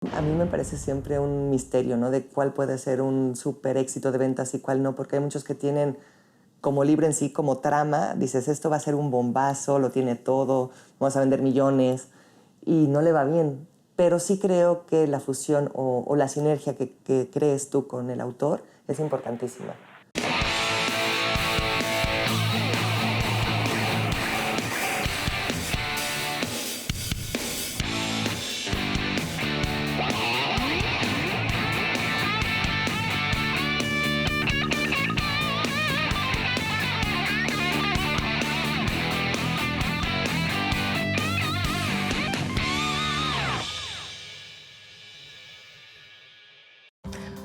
A mí me parece siempre un misterio, ¿no? De cuál puede ser un súper éxito de ventas y cuál no, porque hay muchos que tienen como libro en sí, como trama, dices, esto va a ser un bombazo, lo tiene todo, vamos a vender millones, y no le va bien. Pero sí creo que la fusión o la sinergia que crees tú con el autor es importantísima.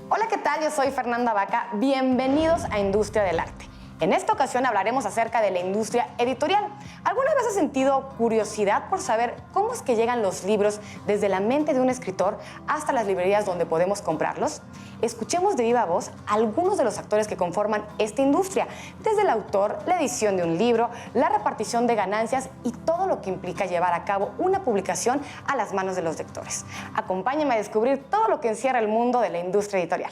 Hola, ¿qué tal? Yo soy Fernanda Vaca. Bienvenidos a Industria del Arte. En esta ocasión hablaremos acerca de la industria editorial. ¿Alguna vez has sentido curiosidad por saber cómo es que llegan los libros desde la mente de un escritor hasta las librerías donde podemos comprarlos? Escuchemos de viva voz a algunos de los actores que conforman esta industria, desde el autor, la edición de un libro, la repartición de ganancias y todo lo que implica llevar a cabo una publicación a las manos de los lectores. Acompáñame a descubrir todo lo que encierra el mundo de la industria editorial.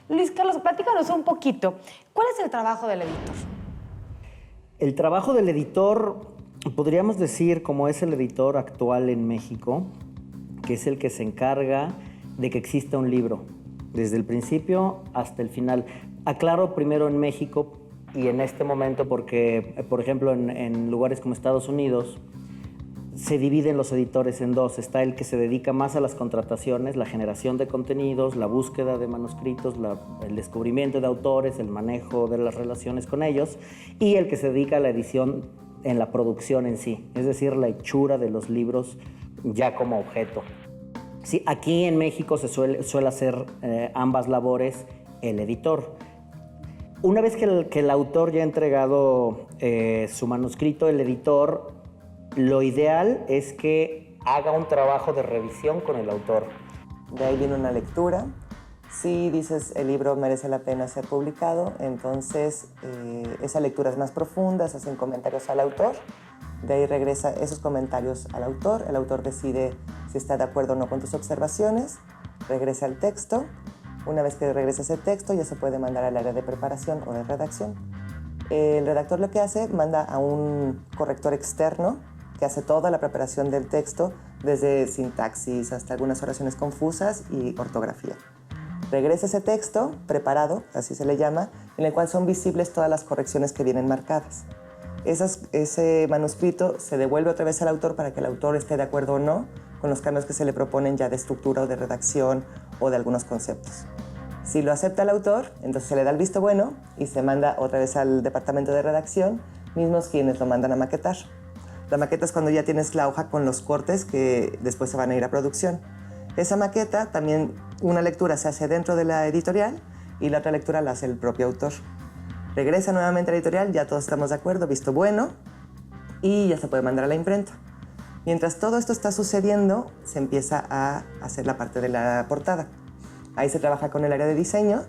Luis Carlos, platícanos un poquito. ¿Cuál es el trabajo del editor? El trabajo del editor, podríamos decir, como es el editor actual en México, que es el que se encarga de que exista un libro, desde el principio hasta el final. Aclaro primero en México y en este momento porque, por ejemplo, en lugares como Estados Unidos, se dividen los editores en dos. Está el que se dedica más a las contrataciones, la generación de contenidos, la búsqueda de manuscritos, el descubrimiento de autores, el manejo de las relaciones con ellos, y el que se dedica a la edición en la producción en sí, es decir, la hechura de los libros ya como objeto. Sí, aquí en México se suele hacer ambas labores el editor. Una vez que el autor ya ha entregado su manuscrito, el editor, lo ideal es que haga un trabajo de revisión con el autor. De ahí viene una lectura. Si dices el libro merece la pena ser publicado, entonces esa lectura es más profunda, se hacen comentarios al autor. De ahí regresa esos comentarios al autor. El autor decide si está de acuerdo o no con tus observaciones. Regresa al texto. Una vez que regresa ese texto, ya se puede mandar al área de preparación o de redacción. El redactor lo que hace, manda a un corrector externo que hace toda la preparación del texto, desde sintaxis hasta algunas oraciones confusas y ortografía. Regresa ese texto preparado, así se le llama, en el cual son visibles todas las correcciones que vienen marcadas. Ese manuscrito se devuelve otra vez al autor para que el autor esté de acuerdo o no con los cambios que se le proponen ya de estructura o de redacción o de algunos conceptos. Si lo acepta el autor, entonces se le da el visto bueno y se manda otra vez al departamento de redacción, mismos quienes lo mandan a maquetar. La maqueta es cuando ya tienes la hoja con los cortes que después se van a ir a producción. Esa maqueta también, una lectura se hace dentro de la editorial y la otra lectura la hace el propio autor. Regresa nuevamente a la editorial, ya todos estamos de acuerdo, visto bueno, y ya se puede mandar a la imprenta. Mientras todo esto está sucediendo, se empieza a hacer la parte de la portada. Ahí se trabaja con el área de diseño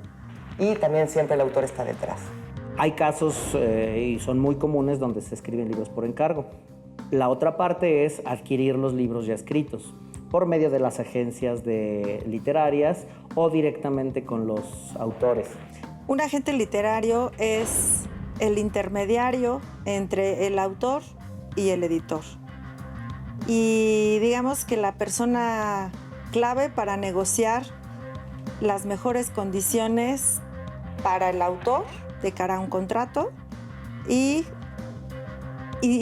y también siempre el autor está detrás. Hay casos, y son muy comunes, donde se escriben libros por encargo. La otra parte es adquirir los libros ya escritos por medio de las agencias literarias o directamente con los autores. Un agente literario es el intermediario entre el autor y el editor. Y digamos que la persona clave para negociar las mejores condiciones para el autor de cara a un contrato y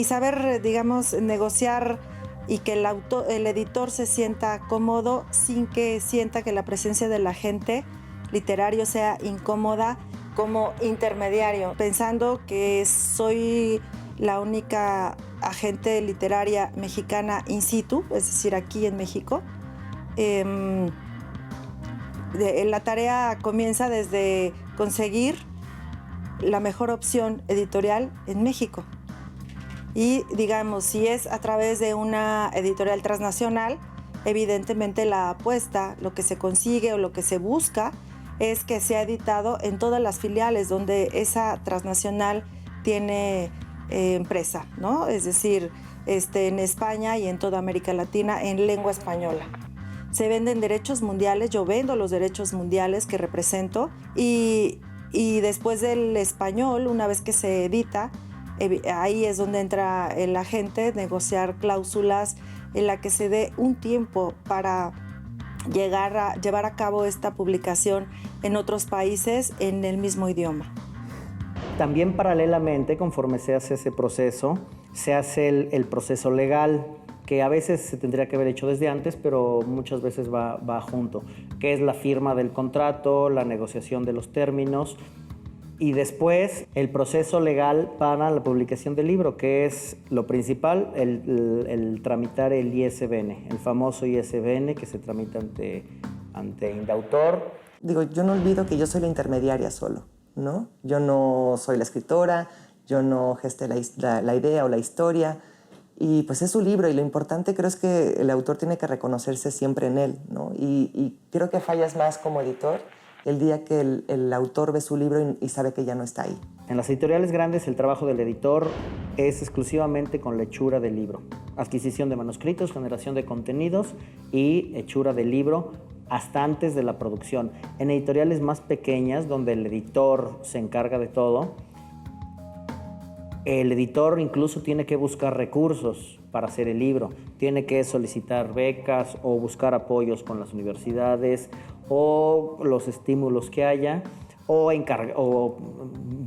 saber, digamos, negociar y que el editor se sienta cómodo sin que sienta que la presencia del agente literario sea incómoda como intermediario, pensando que soy la única agente literaria mexicana in situ, es decir, aquí en México. La tarea comienza desde conseguir la mejor opción editorial en México. Y digamos, si es a través de una editorial transnacional, evidentemente la apuesta, lo que se consigue o lo que se busca es que sea editado en todas las filiales donde esa transnacional tiene empresa, ¿no? Es decir, en España y en toda América Latina en lengua española. se venden derechos mundiales, yo vendo los derechos mundiales que represento y después del español, una vez que se edita, ahí es donde entra el agente, negociar cláusulas en la que se dé un tiempo para llevar a cabo esta publicación en otros países en el mismo idioma. También paralelamente, conforme se hace ese proceso, se hace el proceso legal, que a veces se tendría que haber hecho desde antes, pero muchas veces va junto, que es la firma del contrato, la negociación de los términos y después el proceso legal para la publicación del libro, que es lo principal, el tramitar el ISBN, el famoso ISBN que se tramita ante Indautor. Digo, yo no olvido que yo soy la intermediaria solo, ¿no? Yo no soy la escritora, yo no gesté la idea o la historia, y pues es su libro, y lo importante creo es que el autor tiene que reconocerse siempre en él, ¿no? Y creo que fallas más como editor el día que el autor ve su libro y sabe que ya no está ahí. En las editoriales grandes el trabajo del editor es exclusivamente con la hechura del libro, adquisición de manuscritos, generación de contenidos y hechura del libro hasta antes de la producción. En editoriales más pequeñas, donde el editor se encarga de todo, el editor incluso tiene que buscar recursos para hacer el libro, tiene que solicitar becas o buscar apoyos con las universidades o los estímulos que haya, o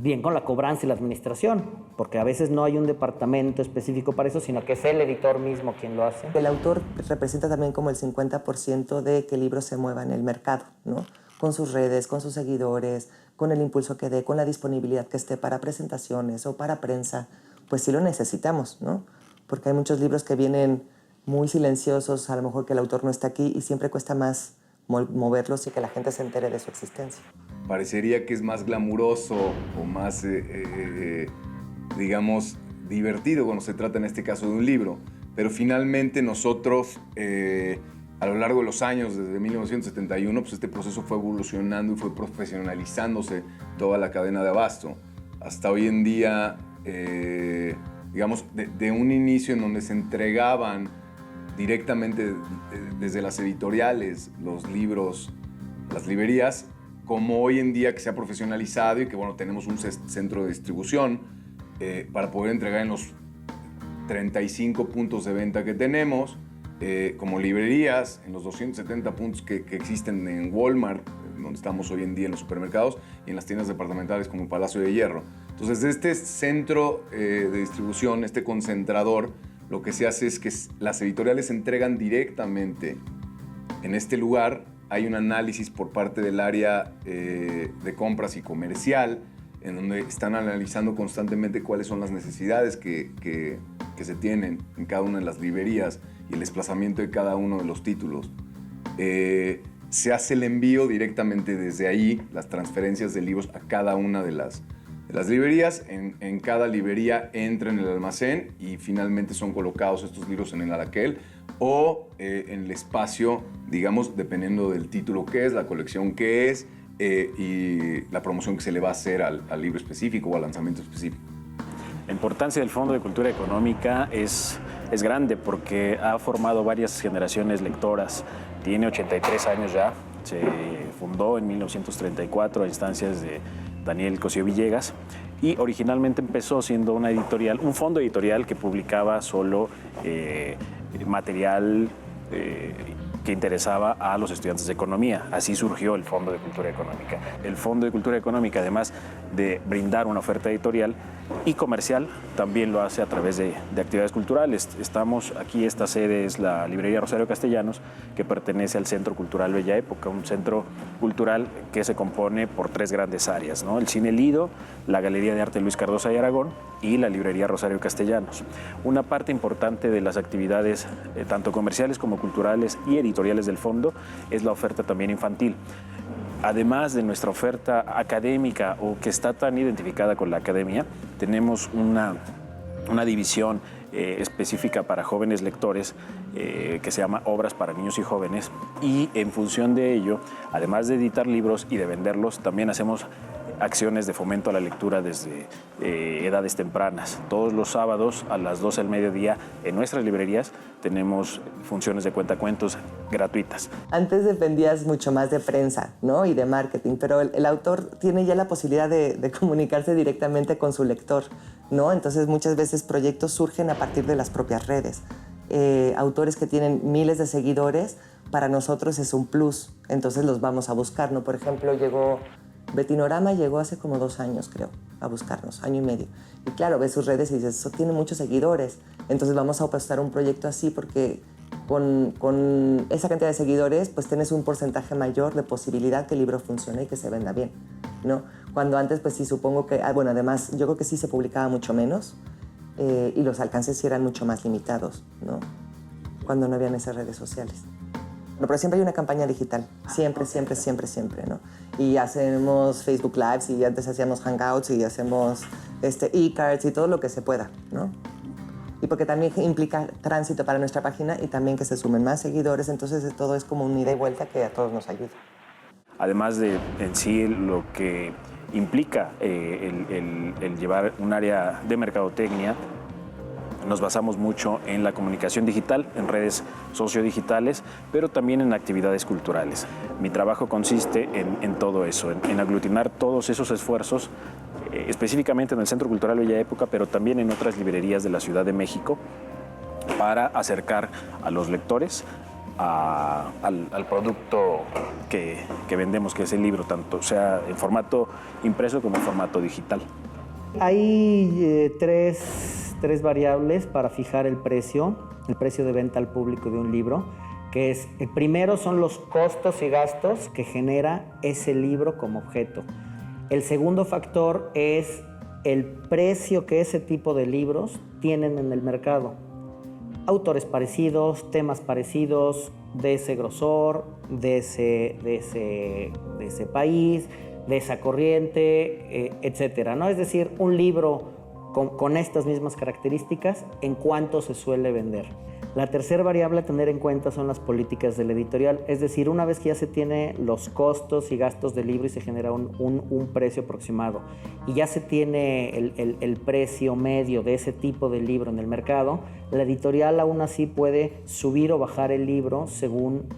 bien con la cobranza y la administración, porque a veces no hay un departamento específico para eso, sino que es el editor mismo quien lo hace. El autor representa también como el 50% de que el libro se mueva en el mercado, ¿no? Con sus redes, con sus seguidores, con el impulso que dé, con la disponibilidad que esté para presentaciones o para prensa, pues sí lo necesitamos, ¿no? Porque hay muchos libros que vienen muy silenciosos, a lo mejor que el autor no está aquí y siempre cuesta más moverlos y que la gente se entere de su existencia. Parecería que es más glamuroso o más, digamos, divertido cuando se trata en este caso de un libro, pero finalmente nosotros, a lo largo de los años, desde 1971, pues este proceso fue evolucionando y fue profesionalizándose toda la cadena de abasto. Hasta hoy en día, digamos, de un inicio en donde se entregaban directamente desde las editoriales los libros, las librerías, como hoy en día que se ha profesionalizado y que, bueno, tenemos un centro de distribución para poder entregar en los 35 puntos de venta que tenemos, como librerías, en los 270 puntos que existen en Walmart, donde estamos hoy en día en los supermercados, y en las tiendas departamentales como Palacio de Hierro. Entonces, de este centro de distribución, este concentrador, lo que se hace es que las editoriales entregan directamente en este lugar. Hay un análisis por parte del área de compras y comercial, en donde están analizando constantemente cuáles son las necesidades que se tienen en cada una de las librerías y el desplazamiento de cada uno de los títulos. Se hace el envío directamente desde ahí, las transferencias de libros a cada una de las librerías. En cada librería entra en el almacén y finalmente son colocados estos libros en el anaquel o en el espacio, digamos, dependiendo del título que es, la colección que es y la promoción que se le va a hacer al libro específico o al lanzamiento específico. La importancia del Fondo de Cultura Económica es grande porque ha formado varias generaciones lectoras. Tiene 83 años ya, se fundó en 1934 a instancias de Daniel Cosío Villegas y originalmente empezó siendo una editorial, un fondo editorial que publicaba solo material que interesaba a los estudiantes de economía. Así surgió el Fondo de Cultura Económica. El Fondo de Cultura Económica, además de brindar una oferta editorial y comercial, también lo hace a través de actividades culturales. Estamos aquí, esta sede es la Librería Rosario Castellanos, que pertenece al Centro Cultural Bella Época, un centro cultural que se compone por 3 grandes áreas, ¿no? El Cine Lido, la Galería de Arte Luis Cardosa y Aragón y la Librería Rosario Castellanos. Una parte importante de las actividades, tanto comerciales como culturales y editoriales del fondo, es la oferta también infantil. Además de nuestra oferta académica o que está tan identificada con la academia, tenemos una división específica para jóvenes lectores que se llama Obras para Niños y Jóvenes, y en función de ello, además de editar libros y de venderlos, también hacemos acciones de fomento a la lectura desde edades tempranas. Todos los sábados a las 12 del mediodía en nuestras librerías tenemos funciones de cuentacuentos gratuitas. Antes dependías mucho más de prensa, ¿no? Y de marketing, pero el autor tiene ya la posibilidad de comunicarse directamente con su lector, ¿no? Entonces muchas veces proyectos surgen a partir de las propias redes. Autores que tienen miles de seguidores, para nosotros es un plus, entonces los vamos a buscar, ¿no? Por ejemplo, Betinorama llegó hace como 2 años, creo, a buscarnos, 1 año y medio. Y claro, ves sus redes y dices, eso tiene muchos seguidores, entonces vamos a apostar un proyecto así porque con esa cantidad de seguidores, pues tienes un porcentaje mayor de posibilidad que el libro funcione y que se venda bien, ¿no? Cuando antes, pues sí, supongo que, bueno, además, yo creo que sí se publicaba mucho menos y los alcances sí eran mucho más limitados, ¿no? Cuando no habían esas redes sociales. No, pero siempre hay una campaña digital, siempre, ¿no? Y hacemos Facebook Lives y antes hacíamos Hangouts y hacemos e-cards y todo lo que se pueda, ¿no? Y porque también implica tránsito para nuestra página y también que se sumen más seguidores, entonces todo es como un ida y vuelta que a todos nos ayuda. Además de en sí lo que implica el llevar un área de mercadotecnia, nos basamos mucho en la comunicación digital, en redes sociodigitales, pero también en actividades culturales. Mi trabajo consiste en todo eso, en aglutinar todos esos esfuerzos, específicamente en el Centro Cultural Bella Época, pero también en otras librerías de la Ciudad de México, para acercar a los lectores al producto que vendemos, que es el libro, tanto sea en formato impreso como en formato digital. Hay tres variables para fijar el precio de venta al público de un libro, que es, el primero son los costos y gastos que genera ese libro como objeto. El segundo factor es el precio que ese tipo de libros tienen en el mercado. Autores parecidos, temas parecidos, de ese grosor, de ese país, de esa corriente, etcétera, ¿no? Es decir, un libro con estas mismas características, ¿en cuánto se suele vender? La tercera variable a tener en cuenta son las políticas del editorial, es decir, una vez que ya se tiene los costos y gastos del libro y se genera un precio aproximado y ya se tiene el precio medio de ese tipo de libro en el mercado, la editorial aún así puede subir o bajar el libro según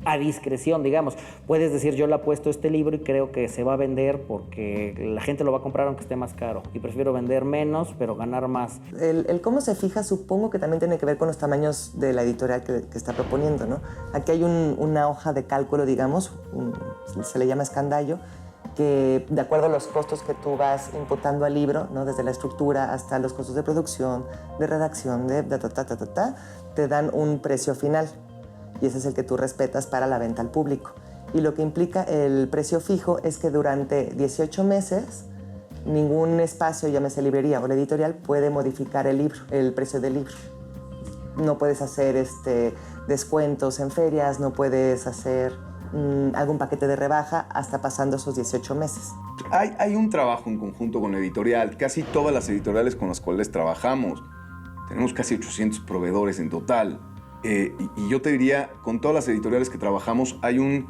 a discreción, digamos. Puedes decir, yo le apuesto este libro y creo que se va a vender porque la gente lo va a comprar aunque esté más caro y prefiero vender menos pero ganar más. El cómo se fija supongo que también tiene que ver con los tamaños de la editorial que está proponiendo, ¿no? Aquí hay una hoja de cálculo, digamos, se le llama escandallo, que de acuerdo a los costos que tú vas imputando al libro, ¿no? Desde la estructura hasta los costos de producción, de redacción, te dan un precio final y ese es el que tú respetas para la venta al público. Y lo que implica el precio fijo es que durante 18 meses ningún espacio, llámese librería o la editorial, puede modificar el precio del libro. No puedes hacer descuentos en ferias, no puedes hacer algún paquete de rebaja hasta pasando esos 18 meses. Hay un trabajo en conjunto con la editorial. Casi todas las editoriales con las cuales trabajamos, tenemos casi 800 proveedores en total. Y yo te diría, con todas las editoriales que trabajamos, hay un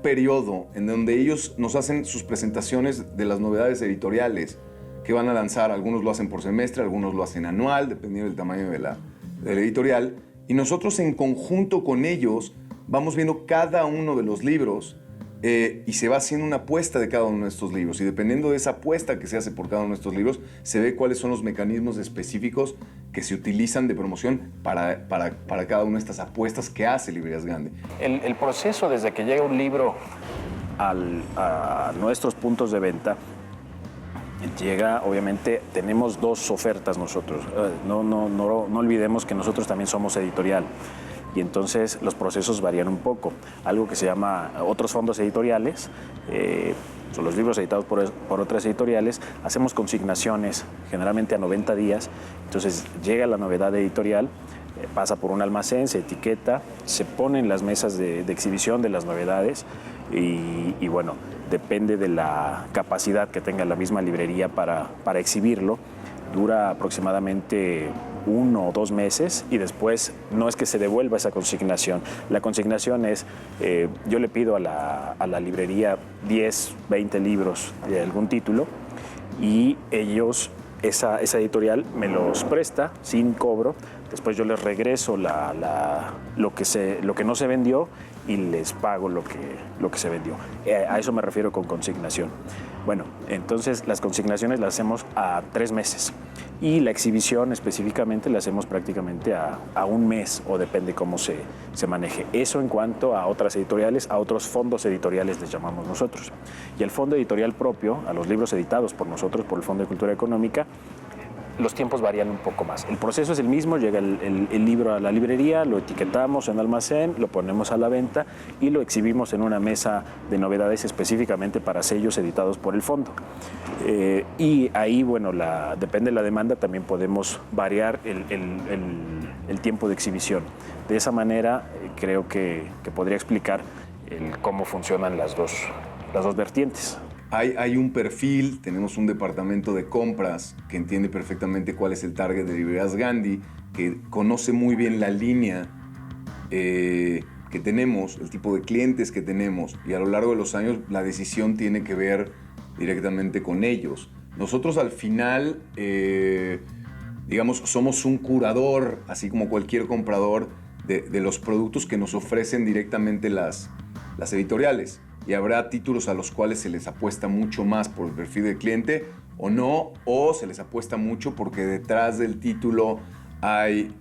periodo en donde ellos nos hacen sus presentaciones de las novedades editoriales que van a lanzar. Algunos lo hacen por semestre, algunos lo hacen anual, dependiendo del tamaño de la editorial. Y nosotros en conjunto con ellos vamos viendo cada uno de los libros y se va haciendo una apuesta de cada uno de estos libros. Y dependiendo de esa apuesta que se hace por cada uno de estos libros, se ve cuáles son los mecanismos específicos que se utilizan de promoción para cada una de estas apuestas que hace Librerías Gandhi. El proceso desde que llega un libro a nuestros puntos de venta, llega, obviamente, tenemos 2 ofertas nosotros. No olvidemos que nosotros también somos editorial. Y entonces los procesos varían un poco. Algo que se llama otros fondos editoriales, son los libros editados por otras editoriales, hacemos consignaciones generalmente a 90 días, entonces llega la novedad editorial, pasa por un almacén, se etiqueta, se ponen las mesas de exhibición de las novedades y bueno, depende de la capacidad que tenga la misma librería para exhibirlo. Dura aproximadamente 1 o 2 meses y después no es que se devuelva esa consignación. La consignación es, yo le pido a la librería 10, 20 libros de algún título y ellos, esa editorial me los presta sin cobro, después yo les regreso lo que no se vendió y les pago lo que se vendió. A eso me refiero con consignación. Bueno, entonces las consignaciones las hacemos a 3 meses y la exhibición específicamente la hacemos prácticamente a 1 mes o depende cómo se maneje. Eso en cuanto a otras editoriales, a otros fondos editoriales les llamamos nosotros. Y el fondo editorial propio, a los libros editados por nosotros, por el Fondo de Cultura Económica, los tiempos varían un poco más. El proceso es el mismo, llega el libro a la librería, lo etiquetamos en almacén, lo ponemos a la venta y lo exhibimos en una mesa de novedades específicamente para sellos editados por el fondo. Y ahí, bueno, depende de la demanda, también podemos variar el tiempo de exhibición. De esa manera, creo que podría explicar cómo funcionan las dos vertientes. Hay un perfil, tenemos un departamento de compras que entiende perfectamente cuál es el target de Librerías Gandhi, que conoce muy bien la línea que tenemos, el tipo de clientes que tenemos, y a lo largo de los años la decisión tiene que ver directamente con ellos. Nosotros al final, digamos, somos un curador, así como cualquier comprador, de los productos que nos ofrecen directamente las editoriales. Y habrá títulos a los cuales se les apuesta mucho más por el perfil del cliente o no, o se les apuesta mucho porque detrás del título hay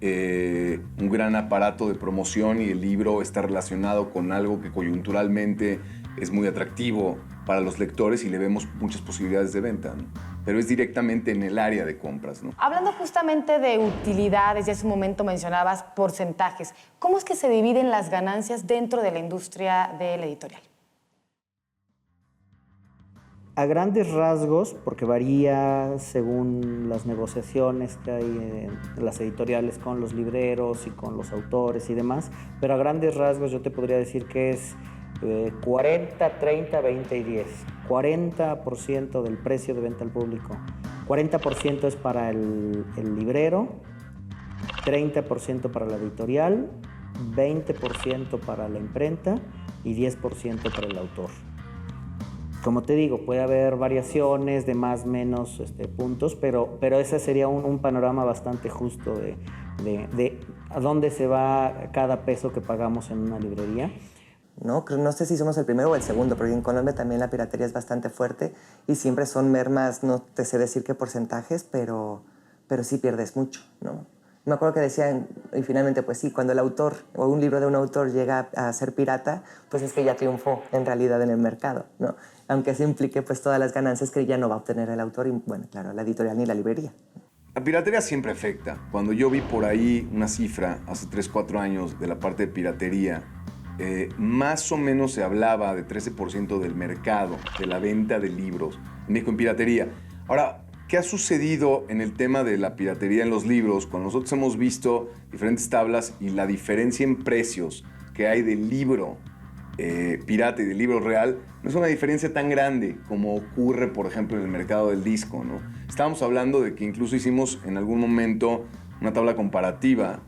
un gran aparato de promoción y el libro está relacionado con algo que coyunturalmente es muy atractivo para los lectores y le vemos muchas posibilidades de venta, ¿no? Pero es directamente en el área de compras, ¿no? Hablando justamente de utilidades, y hace un momento mencionabas porcentajes, ¿cómo es que se dividen las ganancias dentro de la industria del editorial? A grandes rasgos, porque varía según las negociaciones que hay en las editoriales con los libreros y con los autores y demás, pero a grandes rasgos yo te podría decir que es 40, 30, 20 y 10. 40% del precio de venta al público. 40% es para el librero, 30% para la editorial, 20% para la imprenta y 10% para el autor. Como te digo, puede haber variaciones de más o menos puntos, pero ese sería un panorama bastante justo de a dónde se va cada peso que pagamos en una librería. No sé si somos el primero o el segundo, pero en Colombia también la piratería es bastante fuerte y siempre son mermas, no te sé decir qué porcentajes, pero sí pierdes mucho, ¿no? Me acuerdo que decían, y finalmente, pues sí, cuando el autor o un libro de un autor llega a ser pirata, pues es que ya triunfó en realidad en el mercado, ¿no? Aunque eso implique pues todas las ganancias que ya no va a obtener el autor y, bueno, claro, la editorial ni la librería. La piratería siempre afecta. Cuando yo vi por ahí una cifra hace 3-4 años de la parte de piratería, más o menos se hablaba de 13% del mercado, de la venta de libros en México en piratería. Ahora, ¿qué ha sucedido en el tema de la piratería en los libros? Cuando nosotros hemos visto diferentes tablas y la diferencia en precios que hay del libro pirata y del libro real, no es una diferencia tan grande como ocurre, por ejemplo, en el mercado del disco, ¿no? Estábamos hablando de que incluso hicimos en algún momento una tabla comparativa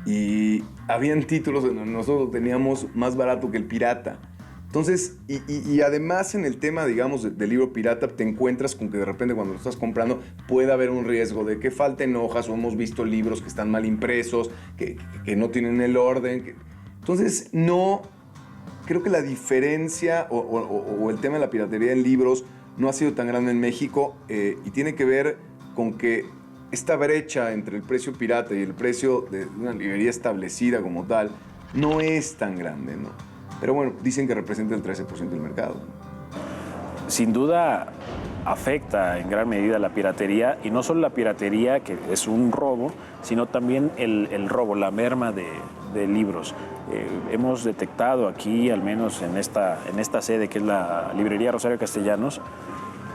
y habían títulos donde nosotros teníamos más barato que el pirata. Entonces, y además en el tema, digamos, del libro pirata, te encuentras con que de repente cuando lo estás comprando puede haber un riesgo de que falten hojas, o hemos visto libros que están mal impresos, que no tienen el orden. Entonces, no, creo que la diferencia o el tema de la piratería en libros no ha sido tan grande en México y tiene que ver con que esta brecha entre el precio pirata y el precio de una librería establecida como tal no es tan grande, ¿no? Pero bueno, dicen que representa el 13% del mercado. Sin duda afecta en gran medida la piratería, y no solo la piratería, que es un robo, sino también el robo, la merma de libros. Hemos detectado aquí, al menos en esta sede, que es la librería Rosario Castellanos,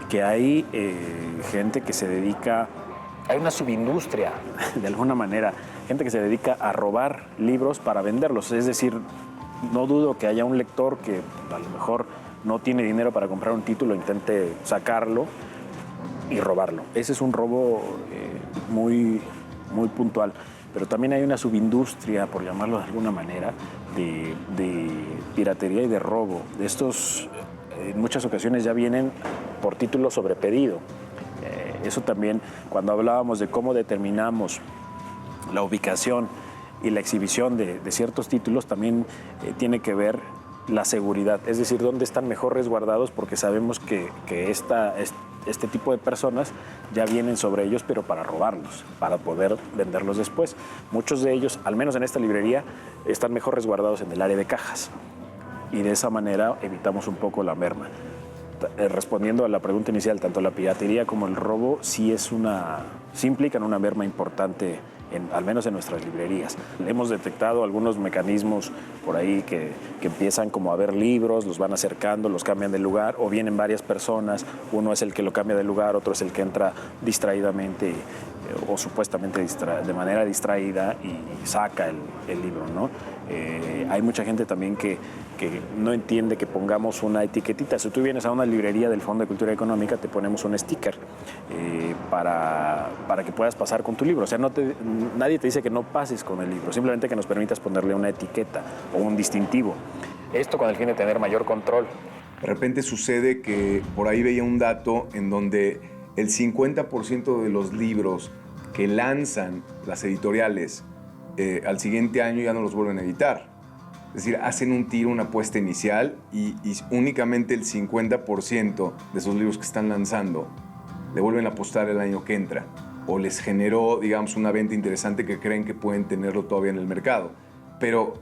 que hay gente que se dedica, hay una subindustria, de alguna manera, gente que se dedica a robar libros para venderlos. Es decir, no dudo que haya un lector que a lo mejor no tiene dinero para comprar un título, intente sacarlo y robarlo. Ese es un robo muy muy puntual, pero también hay una subindustria, por llamarlo de alguna manera, de piratería y de robo. Estos en muchas ocasiones ya vienen por título sobre pedido. Eso también, cuando hablábamos de cómo determinamos la ubicación y la exhibición de ciertos títulos, también tiene que ver la seguridad, es decir, dónde están mejor resguardados, porque sabemos que este tipo de personas ya vienen sobre ellos, pero para robarlos, para poder venderlos después. Muchos de ellos, al menos en esta librería, están mejor resguardados en el área de cajas, y de esa manera evitamos un poco la merma. Respondiendo a la pregunta inicial, tanto la piratería como el robo sí implican una merma importante, al menos en nuestras librerías. Hemos detectado algunos mecanismos por ahí que empiezan como a ver libros, los van acercando, los cambian de lugar, o vienen varias personas, uno es el que lo cambia de lugar, otro es el que entra distraídamente o supuestamente de manera distraída y saca el libro, ¿no? Hay mucha gente también que no entiende que pongamos una etiquetita. Si tú vienes a una librería del Fondo de Cultura Económica, te ponemos un sticker para que puedas pasar con tu libro. O sea, nadie te dice que no pases con el libro, simplemente que nos permitas ponerle una etiqueta o un distintivo. Esto con el fin de tener mayor control. De repente sucede que por ahí veía un dato en donde el 50% de los libros que lanzan las editoriales al siguiente año ya no los vuelven a editar. Es decir, hacen un tiro, una apuesta inicial y únicamente el 50% de esos libros que están lanzando le vuelven a apostar el año que entra, o les generó, digamos, una venta interesante que creen que pueden tenerlo todavía en el mercado. Pero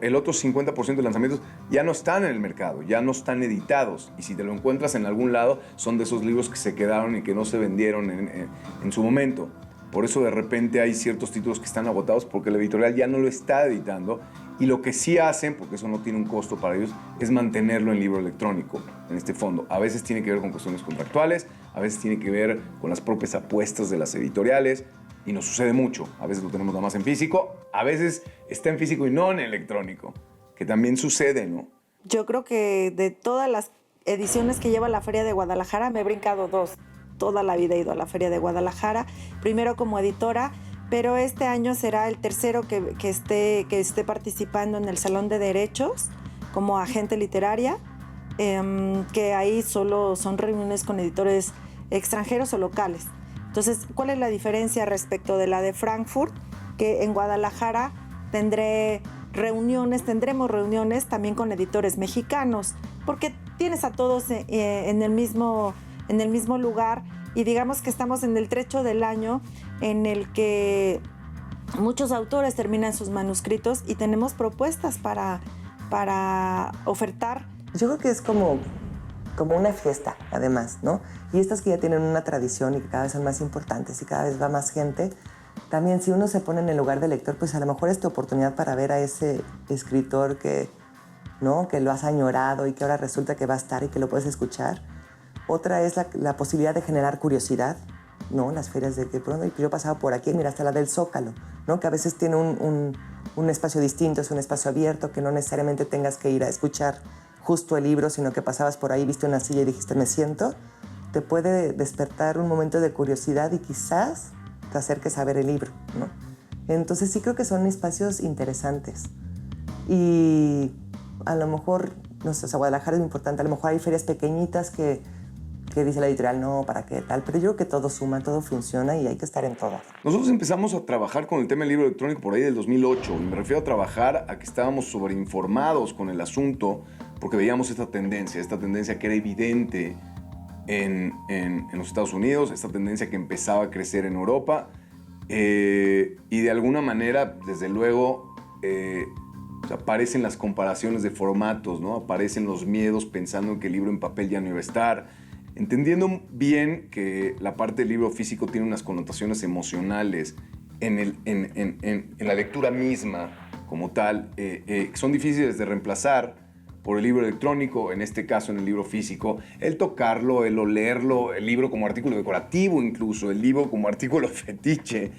el otro 50% de lanzamientos ya no están en el mercado, ya no están editados, y si te lo encuentras en algún lado son de esos libros que se quedaron y que no se vendieron en su momento. Por eso de repente hay ciertos títulos que están agotados porque la editorial ya no lo está editando, y lo que sí hacen, porque eso no tiene un costo para ellos, es mantenerlo en libro electrónico, en este fondo. A veces tiene que ver con cuestiones contractuales, a veces tiene que ver con las propias apuestas de las editoriales, y nos sucede mucho. A veces lo tenemos nada más en físico, a veces está en físico y no en electrónico, que también sucede, ¿no? Yo creo que de todas las ediciones que lleva la Feria de Guadalajara, me he brincado 2. Toda la vida he ido a la Feria de Guadalajara, primero como editora, pero este año será el tercero que esté participando en el Salón de Derechos como agente literaria, que ahí solo son reuniones con editores extranjeros o locales. Entonces, ¿cuál es la diferencia respecto de la de Frankfurt? Que en Guadalajara tendremos reuniones también con editores mexicanos, porque tienes a todos en el mismo lugar, y digamos que estamos en el trecho del año en el que muchos autores terminan sus manuscritos y tenemos propuestas para ofertar. Yo creo que es como una fiesta, además, ¿no? Y estas que ya tienen una tradición y que cada vez son más importantes y cada vez va más gente, también si uno se pone en el lugar del lector, pues a lo mejor es tu oportunidad para ver a ese escritor que lo has añorado y que ahora resulta que va a estar y que lo puedes escuchar. Otra es la posibilidad de generar curiosidad, ¿no? Las ferias de que pronto yo pasaba por aquí, mira, hasta la del Zócalo, ¿no? Que a veces tiene un espacio distinto, es un espacio abierto, que no necesariamente tengas que ir a escuchar justo el libro, sino que pasabas por ahí, viste una silla y dijiste, me siento. Te puede despertar un momento de curiosidad y quizás te acerques a ver el libro, ¿no? Entonces sí creo que son espacios interesantes. Y a lo mejor, no sé, o sea, Guadalajara es muy importante, a lo mejor hay ferias pequeñitas que dice la editorial, no, ¿para qué tal? Pero yo creo que todo suma, todo funciona y hay que estar en todas. Nosotros empezamos a trabajar con el tema del libro electrónico por ahí del 2008, y me refiero a trabajar a que estábamos sobreinformados con el asunto, porque veíamos esta tendencia que era evidente en los Estados Unidos, esta tendencia que empezaba a crecer en Europa, y de alguna manera, desde luego, aparecen las comparaciones de formatos, ¿no? Aparecen los miedos pensando en que el libro en papel ya no iba a estar, entendiendo bien que la parte del libro físico tiene unas connotaciones emocionales en la lectura misma como tal, que son difíciles de reemplazar por el libro electrónico, en este caso en el libro físico, el tocarlo, el olerlo, el libro como artículo decorativo incluso, el libro como artículo fetiche.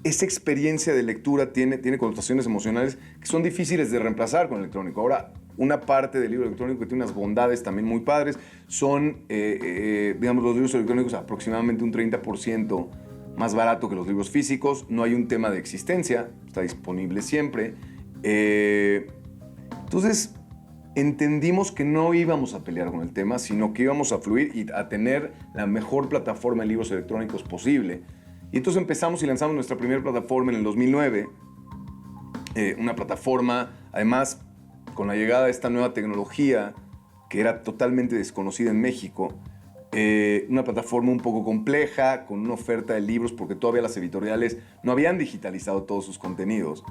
Esa experiencia de lectura tiene connotaciones emocionales que son difíciles de reemplazar con el electrónico. Ahora, una parte del libro electrónico que tiene unas bondades también muy padres son, digamos, los libros electrónicos aproximadamente un 30% más barato que los libros físicos, no hay un tema de existencia, está disponible siempre. Entonces, entendimos que no íbamos a pelear con el tema, sino que íbamos a fluir y a tener la mejor plataforma de libros electrónicos posible. Y entonces empezamos y lanzamos nuestra primera plataforma en el 2009, una plataforma, además, con la llegada de esta nueva tecnología que era totalmente desconocida en México, una plataforma un poco compleja, con una oferta de libros, porque todavía las editoriales no habían digitalizado todos sus contenidos,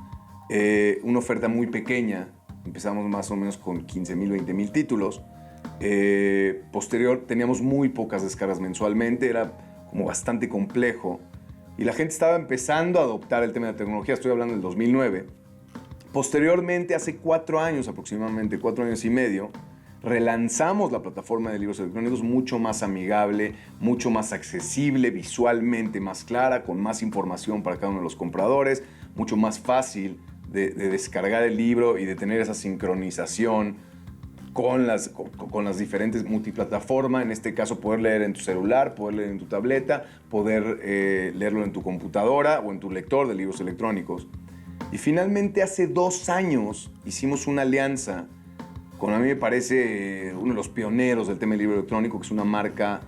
una oferta muy pequeña. Empezamos más o menos con 15,000, 20,000 títulos. Posterior, teníamos muy pocas descargas mensualmente, era como bastante complejo. Y la gente estaba empezando a adoptar el tema de la tecnología, estoy hablando del 2009. Posteriormente, hace 4 años aproximadamente, 4 años y medio, relanzamos la plataforma de libros electrónicos mucho más amigable, mucho más accesible, visualmente más clara, con más información para cada uno de los compradores, mucho más fácil de descargar el libro y de tener esa sincronización con las diferentes multiplataformas. En este caso, poder leer en tu celular, poder leer en tu tableta, poder leerlo en tu computadora o en tu lector de libros electrónicos. Y finalmente, hace 2 años, hicimos una alianza con, a mí me parece, uno de los pioneros del tema del libro electrónico, que es una marca,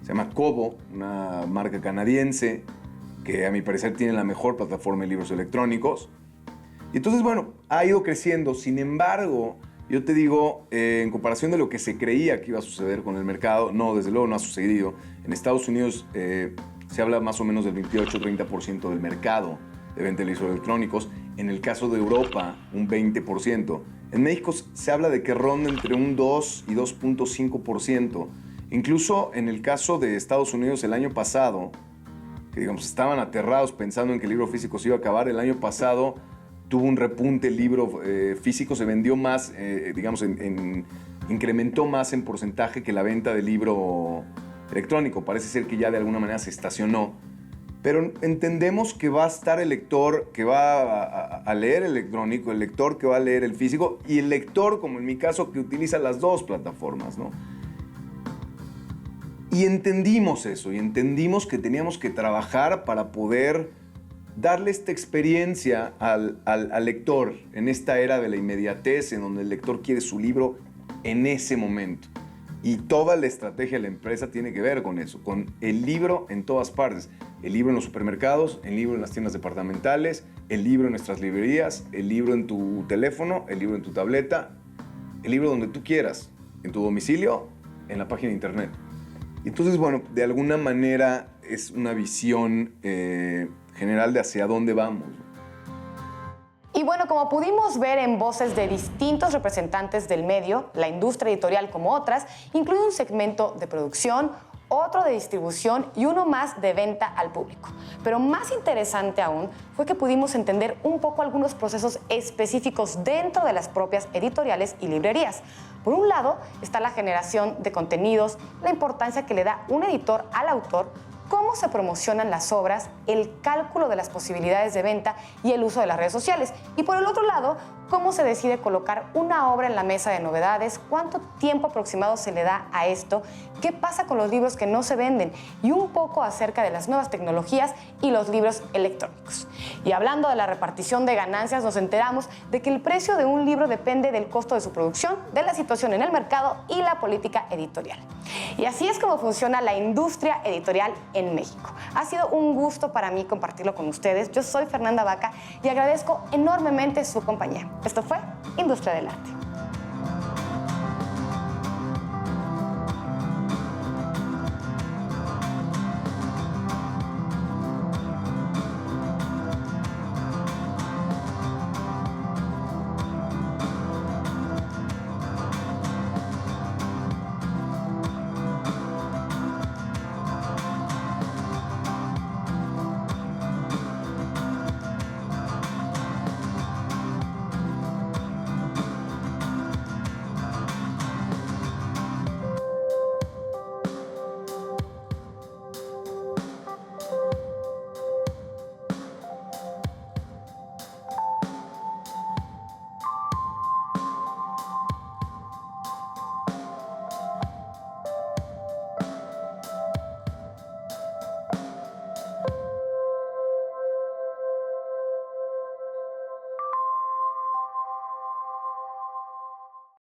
se llama Kobo, una marca canadiense, que a mi parecer tiene la mejor plataforma de libros electrónicos. Y entonces, bueno, ha ido creciendo. Sin embargo, yo te digo, en comparación de lo que se creía que iba a suceder con el mercado, no, desde luego no ha sucedido. En Estados Unidos se habla más o menos del 28-30% del mercado de venta de libros electrónicos. En el caso de Europa, un 20%. En México se habla de que ronda entre un 2 y 2.5%. Incluso en el caso de Estados Unidos el año pasado, que digamos estaban aterrados pensando en que el libro físico se iba a acabar, el año pasado tuvo un repunte el libro físico, se vendió más, incrementó más en porcentaje que la venta del libro electrónico. Parece ser que ya de alguna manera se estacionó. Pero entendemos que va a estar el lector que va a leer el electrónico, el lector que va a leer el físico y el lector, como en mi caso, que utiliza las dos plataformas, ¿no? Y entendimos eso, y entendimos que teníamos que trabajar para poder darle esta experiencia al lector en esta era de la inmediatez, en donde el lector quiere su libro en ese momento. Y toda la estrategia de la empresa tiene que ver con eso, con el libro en todas partes. El libro en los supermercados, el libro en las tiendas departamentales, el libro en nuestras librerías, el libro en tu teléfono, el libro en tu tableta, el libro donde tú quieras, en tu domicilio, en la página de internet. Y entonces, bueno, de alguna manera es una visión general de hacia dónde vamos. Y bueno, como pudimos ver en voces de distintos representantes del medio, la industria editorial como otras, incluye un segmento de producción, otro de distribución y uno más de venta al público. Pero más interesante aún fue que pudimos entender un poco algunos procesos específicos dentro de las propias editoriales y librerías. Por un lado está la generación de contenidos, la importancia que le da un editor al autor, cómo se promocionan las obras, el cálculo de las posibilidades de venta y el uso de las redes sociales. Y por el otro lado, cómo se decide colocar una obra en la mesa de novedades, cuánto tiempo aproximado se le da a esto, qué pasa con los libros que no se venden y un poco acerca de las nuevas tecnologías y los libros electrónicos. Y hablando de la repartición de ganancias, nos enteramos de que el precio de un libro depende del costo de su producción, de la situación en el mercado y la política editorial. Y así es como funciona la industria editorial en México. Ha sido un gusto para mí compartirlo con ustedes. Yo soy Fernanda Vaca y agradezco enormemente su compañía. Esto fue Industria del Arte.